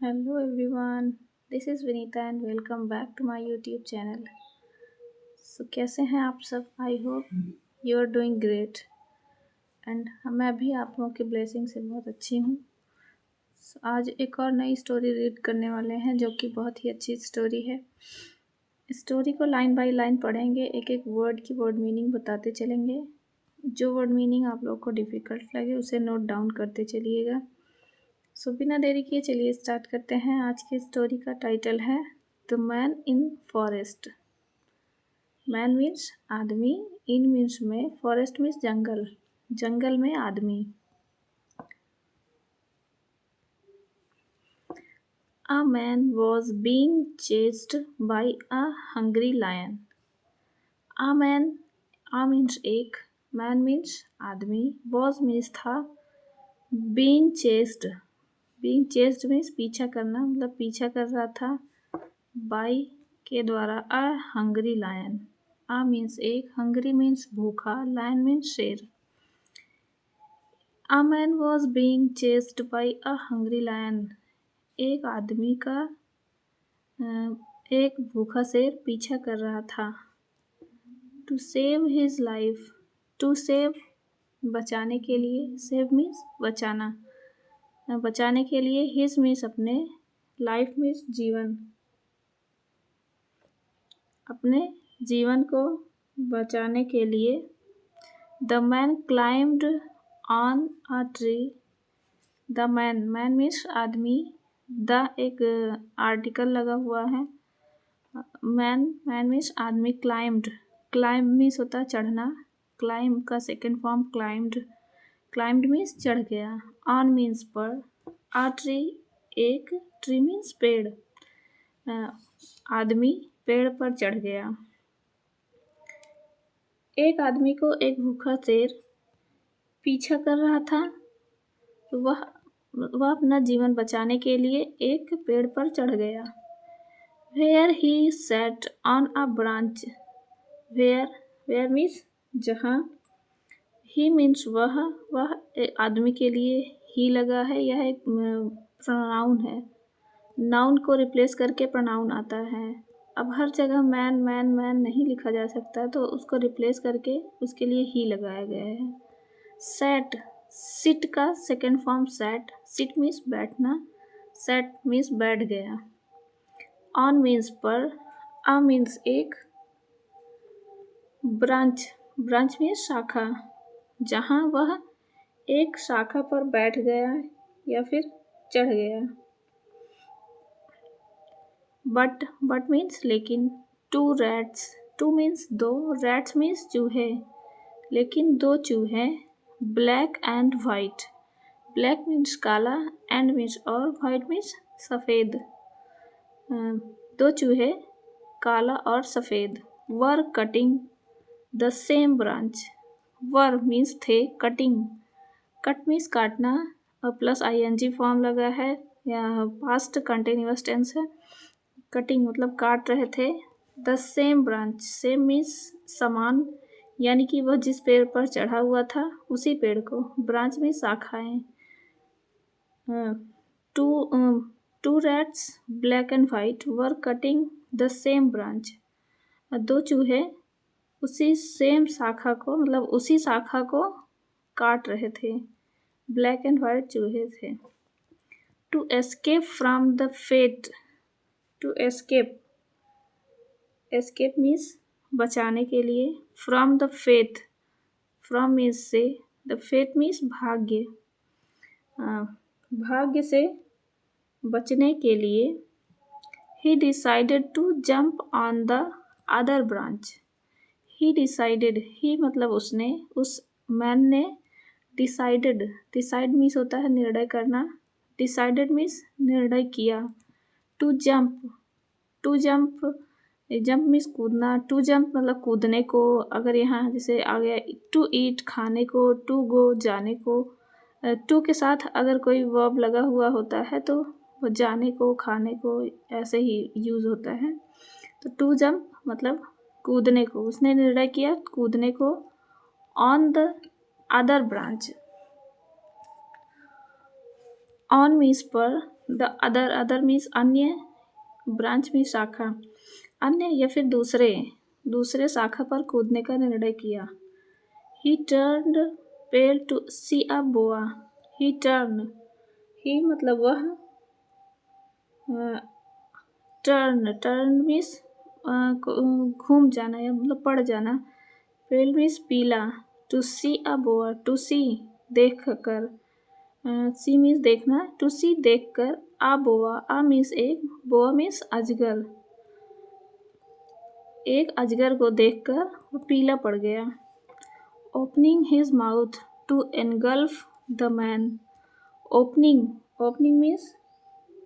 Hello everyone, this is Vinita and welcome back to my YouTube channel. कैसे हैं आप सब? I hope you are doing great and मैं भी आप लोगों की ब्लेसिंग से बहुत अच्छी हूँ। आज एक और नई स्टोरी रीड करने वाले हैं जो कि बहुत ही अच्छी स्टोरी है। स्टोरी को लाइन बाय लाइन पढ़ेंगे, एक एक वर्ड की वर्ड मीनिंग बताते चलेंगे। जो वर्ड मीनिंग आप लोग को डिफ़िकल्ट लगे उसे नोट डाउन करते चलिएगा। बिना देरी किए चलिए स्टार्ट करते हैं। आज की स्टोरी का टाइटल है the man in forest. Man means आदमी, इन मीन्स में, फॉरेस्ट मीन्स जंगल, जंगल में आदमी। A man was being chased by a hungry lion. A man, a means एक, man means आदमी, was means था, being chased मीन्स पीछा करना, मतलब पीछा कर रहा था, बाई के द्वारा, a hungry lion. A means एक, हंगरी मीन्स भूखा, लायन मीन्स शेर। A man was being chased by a hungry lion. एक आदमी का एक भूखा शेर पीछा कर रहा था। To save his life, to save बचाने के लिए, सेव मीन्स बचाना, बचाने के लिए, हिज मीन्स अपने, लाइफ मीन्स जीवन, अपने जीवन को बचाने के लिए। The man climbed on a tree. The man, man means आदमी, द एक आर्टिकल लगा हुआ है, मैन मीन्स आदमी, क्लाइम्ब मीन्स होता है चढ़ना, क्लाइम्ब का सेकेंड फॉर्म क्लाइम्ड मीन्स चढ़ गया, ऑन मीन्स पर, आ ट्री एक, ट्री मीन्स पेड़, आदमी पेड़ पर चढ़ गया। एक आदमी को एक भूखा शेर पीछा कर रहा था। वह अपना जीवन बचाने के लिए एक पेड़ पर चढ़ गया। Where he sat on a branch. Where means जहाँ, ही मीन्स वह आदमी के लिए ही लगा है, यह एक प्रोनाउन है, नाउन को रिप्लेस करके प्रोनाउन आता है। अब हर जगह मैन मैन मैन नहीं लिखा जा सकता, तो उसको रिप्लेस करके उसके लिए ही लगाया गया है। सैट, सिट का second form sat, sit means बैठना, सैट मीन्स बैठ गया। ऑन मीन्स पर, आ मीन्स एक, ब्रांच मीन्स शाखा, जहाँ वह एक शाखा पर बैठ गया या फिर चढ़ गया। बट मीन्स लेकिन, टू रैट्स, टू मीन्स दो, रैट्स मीन्स चूहे, लेकिन दो चूहे, black and white, black means काला, एंड मीन्स और, वाइट मीन्स सफ़ेद, दो चूहे काला और सफ़ेद, were cutting the same branch. Were means थे, कटिंग, कट मीन्स काटना, और प्लस आईएनजी फॉर्म लगा है, या पास्ट कंटिन्यूअस टेंस है। कटिंग मतलब काट रहे थे। The same branch, same means समान, यानी कि वह जिस पेड़ पर चढ़ा हुआ था उसी पेड़ को, ब्रांच में शाखाएं। Two rats black and white were cutting the same branch. दो चूहे उसी सेम शाखा को, मतलब उसी शाखा को काट रहे थे, ब्लैक एंड वाइट चूहे थे। To escape from the fate, to escape means बचाने के लिए, from the faith, from means से, द फेथ मीन्स भाग्य, भाग्य से बचने के लिए। He decided to jump on the other branch. He decided, he मतलब उसने, उस मैन ने, डिसाइड मीन्स होता है निर्णय करना, डिसाइडेड मीन्स निर्णय किया। टू जंप मीन्स कूदना, टू जंप मतलब कूदने को। अगर यहाँ जैसे आ गया टू ईट खाने को, टू गो जाने को, टू के साथ अगर कोई वर्ब लगा हुआ होता है तो वो जाने को, खाने को, ऐसे ही यूज़ होता है। तो टू जंप मतलब कूदने को, उसने निर्णय किया कूदने को, on the other branch, on means पर, द अदर, अदर मीन्स अन्य, ब्रांच मीन्स शाखा, अन्य या फिर दूसरे शाखा पर कूदने का निर्णय किया। ही turned pail to see a बोआ। ही ही मतलब वह, टर्न मीन्स घूम जाना या मतलब पड़ जाना। पेल मीन्स पीला। To see a boa, to see देख कर, सी मीन्स देखना, टू सी देख कर, आ बोआ, आ मीन्स एक, बोआ मीन्स अजगर, एक अजगर को देखकर वो पीला पड़ गया। Opening his mouth to engulf the man. Opening means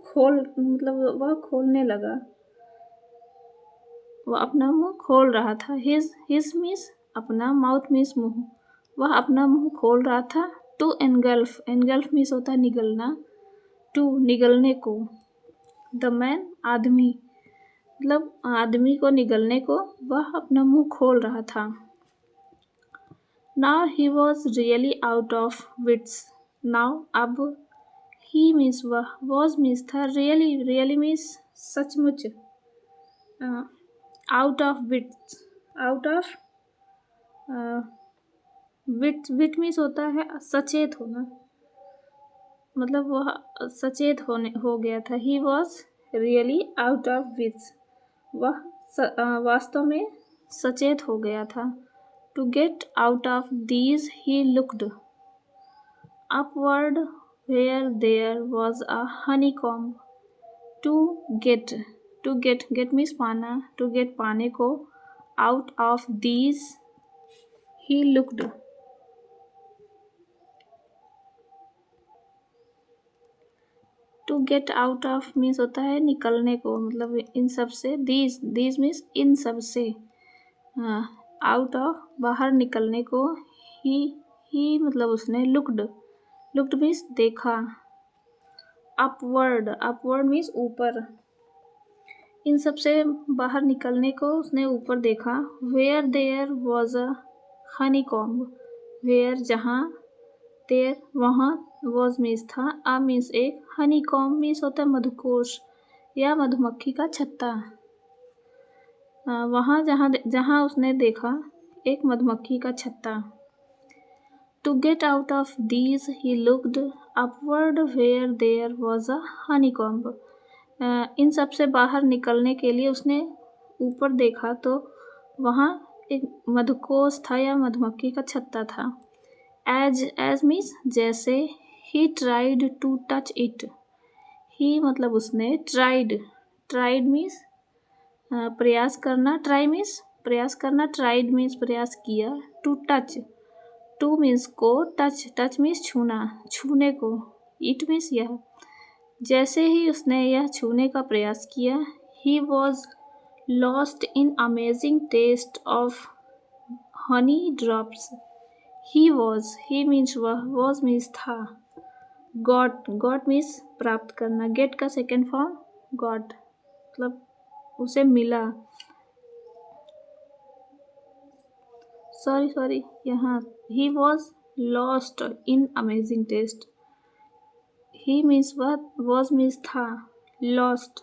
खोल, मतलब वह खोलने लगा, वह अपना मुंह खोल रहा था। हिज मीन्स अपना, माउथ मीन्स मुंह, वह अपना मुंह खोल रहा था। टू एनगल्फ मीन्स होता है निगलना, टू निगलने को, द मैन आदमी, मतलब आदमी को निगलने को वह अपना मुंह खोल रहा था। Now he was really out of wits. Now अब, ही मीन्स वह, वॉज मीन्स था, रियली मीन्स सचमुच, out of wits, out of wit means होता है सचेत होना, मतलब वह सचेत हो गया था। He was really out of wits, वह वास्तव में सचेत हो गया था। To get out of these he looked upward where there was a honeycomb. To get means पाना, टू गेट पाने को, out of these he looked, to get out of means होता है निकलने को, मतलब इन सब से, दीज मीन्स इन सब से, आउट ऑफ बाहर निकलने को, ही मतलब उसने, लुक्ड मीन्स देखा, अपवर्ड मीन्स ऊपर, इन सब से बाहर निकलने को उसने ऊपर देखा। Where there was a honeycomb, where जहाँ, देयर वहाँ, वॉज मीन्स था, आ मीन्स एक, हनीकॉम्ब मीन्स होता है मधुकोश या मधुमक्खी का छत्ता। वहाँ जहाँ उसने देखा एक मधुमक्खी का छत्ता। To get out of these he looked upward where there was a honeycomb. इन सब से बाहर निकलने के लिए उसने ऊपर देखा तो वहाँ एक मधुकोश था या मधुमक्खी का छत्ता था। एज मीन्स जैसे, he tried to touch it, he मतलब उसने, ट्राइड मीन्स प्रयास करना, ट्राई मीन्स प्रयास करना, ट्राइड मीन्स प्रयास किया, टू टच, टू मीन्स को, टच मीन्स छूना, छूने को, इट मीन्स यह, जैसे ही उसने यह छूने का प्रयास किया। He was lost in amazing taste of honey drops. He means वह, वॉज मीन्स था, गॉट मीन्स प्राप्त करना, गेट का सेकेंड फॉर्म गॉट, मतलब उसे मिला, सॉरी यहाँ, he was lost in amazing taste, he means वह, वॉज मीन्स था, लॉस्ट,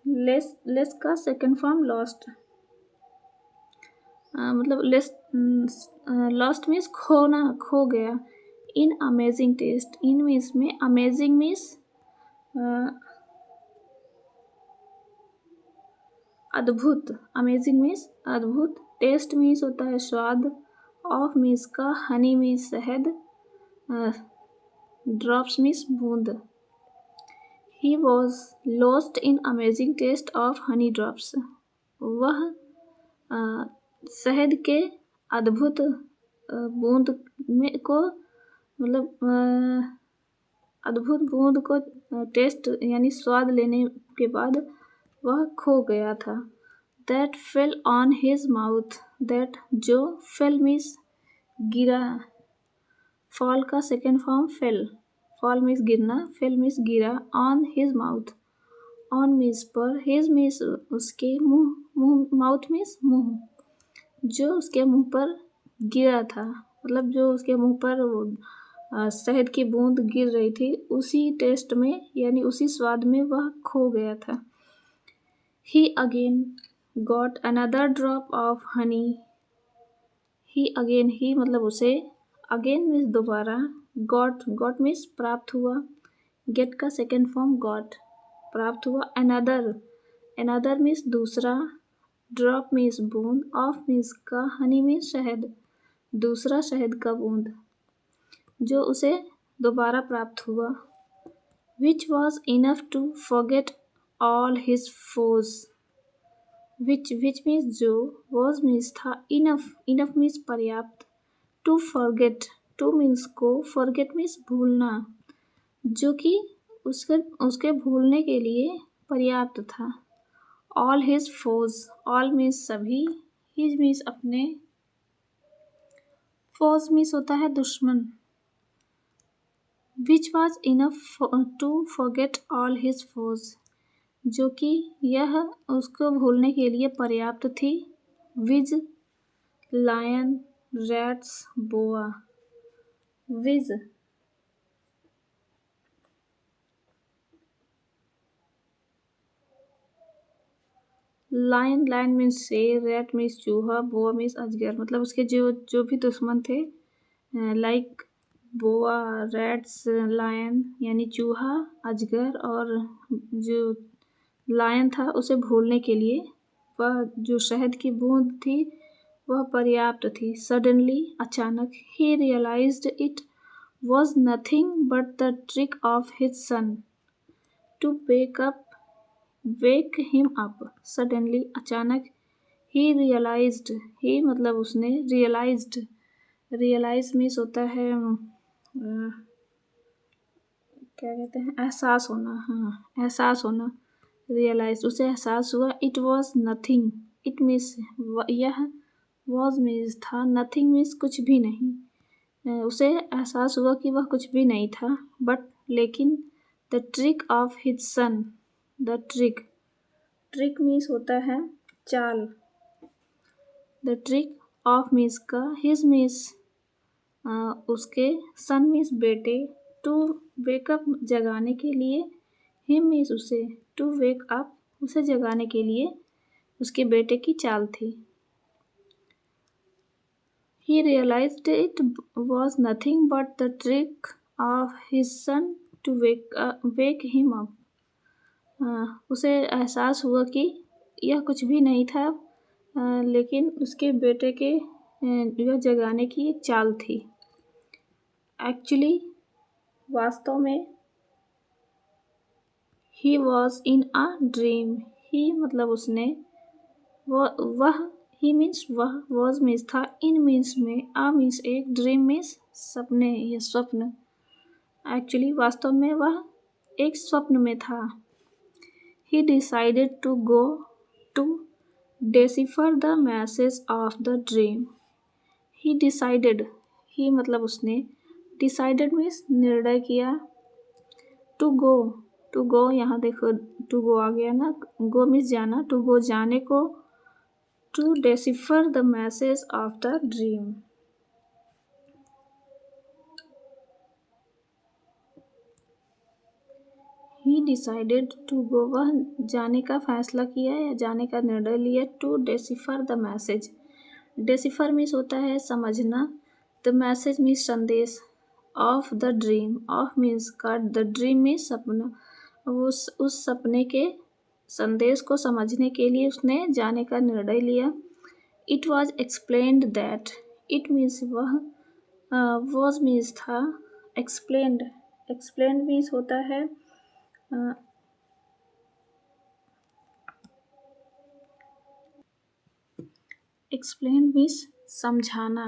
लेस का सेकेंड फॉर्म लॉस्ट, मतलब लॉस्ट मीन्स खोना, खो गया। इन अमेजिंग टेस्ट, इन मीन्स में, अमेजिंग मीन्स अद्भुत, अमेजिंग मीन्स अद्भुत, टेस्ट मीन्स होता है स्वाद, ऑफ मीन्स का, हनी मीन्स शहद, ड्रॉप्स मीन्स बूंद। He was lost in amazing taste of honey drops, वह शहद के अद्भुत बूंद में को, मतलब अद्भुत बूंद को टेस्ट यानी स्वाद लेने के बाद वह खो गया था। That fell on his mouth, that जो, फेल मीन्स गिरा, फॉल का second form fail, fall means गिरना, फेल मीन्स गिरा, on his mouth, on means पर, हिज मीन्स उसके मुंह, माउथ मीन्स मुंह, जो उसके मुंह पर गिरा था, मतलब जो उसके मुंह पर शहद की बूंद गिर रही थी, उसी टेस्ट में यानी उसी स्वाद में वह खो गया था। He again got another drop of honey. He मतलब उसे, again मीन्स दोबारा, got मीन्स प्राप्त हुआ, get का सेकेंड फॉर्म got, प्राप्त हुआ, another मीन्स दूसरा, drop मीन्स बूंद, of मीन्स का, honey मीन्स शहद, दूसरा शहद का बूंद जो उसे दोबारा प्राप्त हुआ। Which was enough to forget all his foes. Which means जो, was मीन्स था, enough मीन्स पर्याप्त, to forget, to मीन्स को, forget मीन्स भूलना, जो कि उसके भूलने के लिए पर्याप्त था। All his foes, all means सभी, his मीन्स अपने, foes मीन्स होता है दुश्मन। Which was enough to forget all his foes, जो कि यह उसको भूलने के लिए पर्याप्त थी। With lion, rats, boa. With lion means शेर, rat मीन्स चूहा, boa मीन्स अजगर, मतलब उसके जो भी दुश्मन थे, लाइक बोआ, रैट्स, लायन यानी चूहा, अजगर, और जो लायन था उसे भूलने के लिए वह जो शहद की बूंद थी वह पर्याप्त थी। सडनली अचानक, he realised it was nothing but the trick of his son to wake him up. Suddenly अचानक, ही रियलाइज्ड, ही मतलब उसने, रियलाइज मीन्स होता है क्या कहते हैं, एहसास होना, हाँ एहसास होना, रियलाइज उसे एहसास हुआ। It was nothing, it means यह, वॉज मीन्स था, नथिंग मीन्स कुछ भी नहीं, उसे एहसास हुआ कि वह कुछ भी नहीं था, बट लेकिन, the trick of his son, the trick means होता है चाल, द ट्रिक ऑफ मीन्स का, हिज मीन्स उसके, सन मीन्स बेटे, टू वेकअप जगाने के लिए, हिम मीन्स उसे, टू वेक अप उसे जगाने के लिए उसके बेटे की चाल थी। He realised it was nothing but the trick of his son to wake him up. उसे एहसास हुआ कि यह कुछ भी नहीं था, लेकिन उसके बेटे के यह जगाने की एक चाल थी। एक्चुअली वास्तव में, he was in a dream, ही मतलब उसने, वह ही मीन्स वह, वॉज मीन्स था, इन मीन्स में, आ मीन्स एक, ड्रीम मीन्स सपने या स्वप्न। एक्चुअली वास्तव में वह एक स्वप्न में था। He decided to go to decipher the message of the dream. He decided, he मतलब उसने, डिसाइडेड मीन्स निर्णय किया, टू गो यहाँ देखो टू गो आ गया ना, गो मीन्स जाना, टू गो जाने को, to decipher the message of the dream. He decided to go, वह जाने का फैसला किया या जाने का निर्णय लिया, to decipher the message, decipher means होता है समझना, द मैसेज मीन्स संदेश, of the dream, of means का, द ड्रीम मीन्स सपना, उस सपने के संदेश को समझने के लिए उसने जाने का निर्णय लिया। It was explained that, it means वह, वॉज मीन्स था, एक्सप्लेन्ड मीन्स होता है एक्सप्लेन्ड मीन्स समझाना।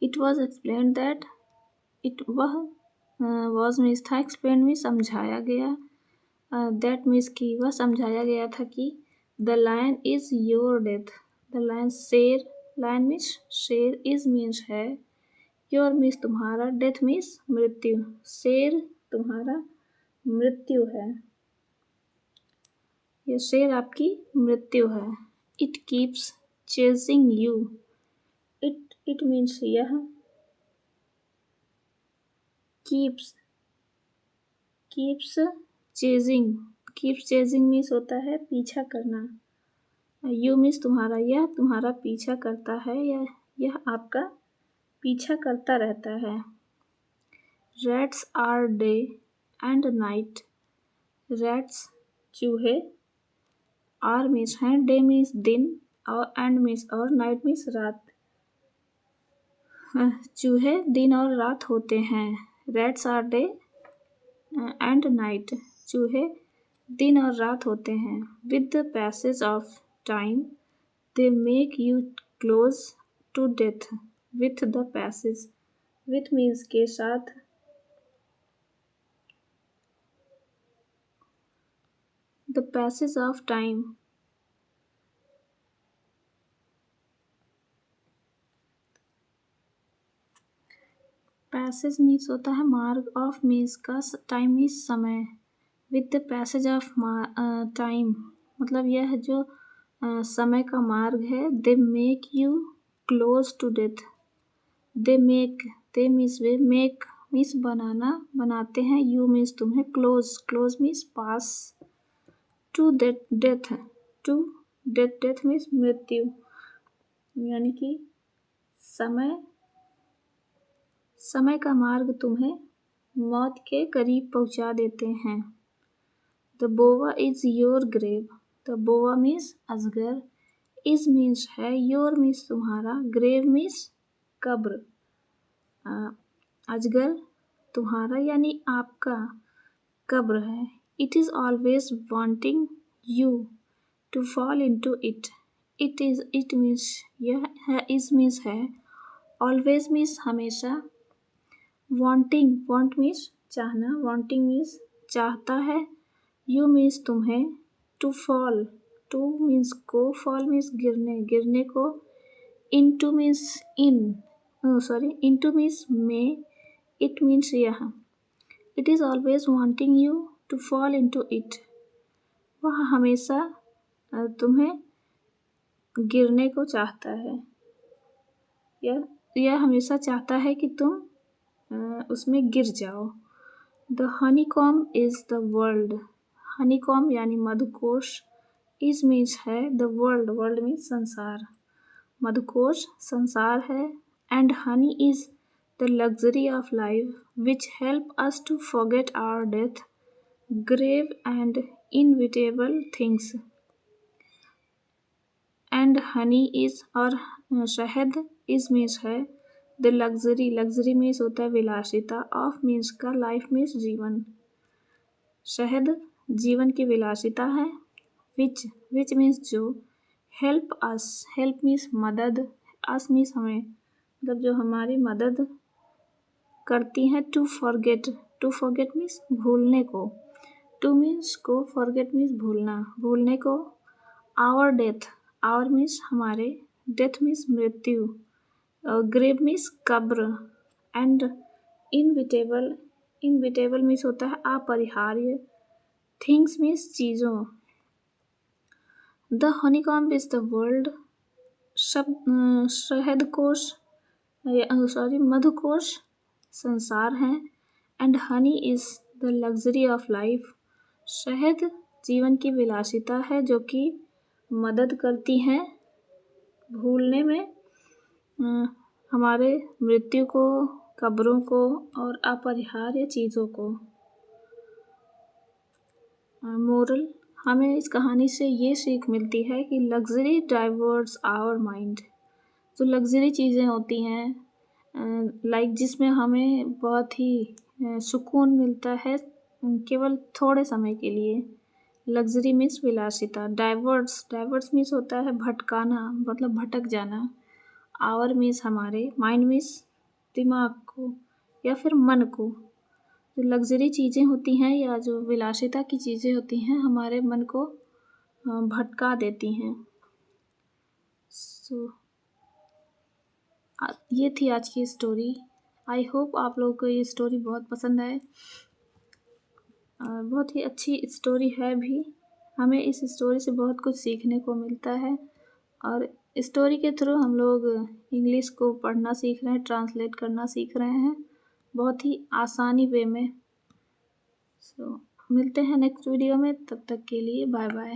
It was explained that, it वह, वॉज मीन्स था, एक्सप्लेन मीन्स समझाया गया, दैट मीन्स कि वह समझाया गया था कि, the lion is your death, the lion शेर, लायन मीन्स शेर, इज मीन्स है, योर मीन्स तुम्हारा, डेथ मीन्स मृत्यु, शेर तुम्हारा मृत्यु है, यह शेर आपकी मृत्यु है। It keeps chasing you, it means यह, keeps keeps chasing. Keeps chasing means होता है पीछा करना। यू मीन्स तुम्हारा, यह तुम्हारा पीछा करता है, यह आपका पीछा करता रहता है। Rats are day and night. Rats चूहे, आर मीन्स हैं, डे मीन्स दिन, और एंड मीन्स और, नाइट मीन्स रात। चूहे दिन और रात होते हैं। Rats are day and night. चूहे दिन और रात होते हैं। With the passage of time they make you close to death. With the passage, with means के साथ, the passage of time, passage means होता है मार्ग, ऑफ मीन्स का, टाइम मीन्स समय। With the passage of time मतलब यह जो समय का मार्ग है। They make you close to death. They make, they means वे, मेक मीन्स बनाना, बनाते हैं, यू मीन्स तुम्हें, क्लोज, क्लोज मीन्स पास, to death, to death, death means मृत्यु, यानी कि समय का मार्ग तुम्हें मौत के करीब पहुंचा देते हैं। The boa is your grave. The boa means अजगर, इज मीन्स है, योर मीन्स तुम्हारा, ग्रेव मीन्स कब्र। अजगर तुम्हारा यानी आपका कब्र है। It is always wanting you to fall into it. It means यह है, इज मीन्स है, ऑलवेज मीन्स हमेशा, वांटिंग, वांट मीन्स चाहना, वांटिंग मीन्स चाहता है, यू मीन्स तुम्हें, टू फॉल, टू मीन्स को, फॉल मीन्स गिरने, गिरने को, into means in, into means में, इट मीन्स यह। It is always wanting you to fall into it. वह हमेशा तुम्हें गिरने को चाहता है, यह हमेशा चाहता है कि तुम उसमें गिर जाओ। The honeycomb is the world. Honeycomb यानी मधुकोश, इज मीन्स है, द वर्ल्ड, वर्ल्ड मीन्स संसार, मधुकोश संसार है। And honey is the luxury of life which help us to forget our death, grave and inevitable things. And honey is, और शहद, is means है, द लग्जरी, लग्जरी मीन्स होता है विलासिता, ऑफ मीन्स का, लाइफ मीन्स जीवन। शहद जीवन की विलासिता है। विच मीन्स जो, हेल्प अस, हेल्प मीन्स मदद, अस मीन्स हमें, मतलब जो हमारी मदद करती हैं। टू फॉरगेट मीन्स भूलने को, टू मीन्स को, फॉरगेट मीन्स भूलना, भूलने को। आवर डेथ, आवर मीन्स हमारे, डेथ मीन्स मृत्यु, ग्रेव मीन्स कब्र, एंड इनविटेबल, इनविटेबल मीन्स होता है अपरिहार्य, थिंग्स मीन्स चीज़ों। The honeycomb is the world, शहदकोश, मधुकोश संसार है। And honey is the luxury of life, शहद जीवन की विलासिता है जो कि मदद करती हैं भूलने में हमारे मृत्यु को, कब्रों को और अपरिहार्य चीज़ों को। मोरल, हमें इस कहानी से ये सीख मिलती है कि लग्जरी डाइवर्ट्स आवर माइंड। जो लग्जरी चीज़ें होती हैं, लाइक जिसमें हमें बहुत ही सुकून मिलता है केवल थोड़े समय के लिए, लग्जरी मीन्स विलासिता। डाइवर्ट्स मीन्स होता है भटकाना, मतलब भटक जाना। आवर मीन्स हमारे, माइंड मीन्स दिमाग को या फिर मन को। जो लग्जरी चीज़ें होती हैं या जो विलासिता की चीज़ें होती हैं हमारे मन को भटका देती हैं। ये थी आज की स्टोरी। आई होप आप लोगों को ये स्टोरी बहुत पसंद आए। बहुत ही अच्छी स्टोरी है भी, हमें इस स्टोरी से बहुत कुछ सीखने को मिलता है और स्टोरी के थ्रू हम लोग इंग्लिश को पढ़ना सीख रहे हैं, ट्रांसलेट करना सीख रहे हैं। बहुत ही आसानी वे में। सो मिलते हैं नेक्स्ट वीडियो में, तब तक के लिए बाय बाय।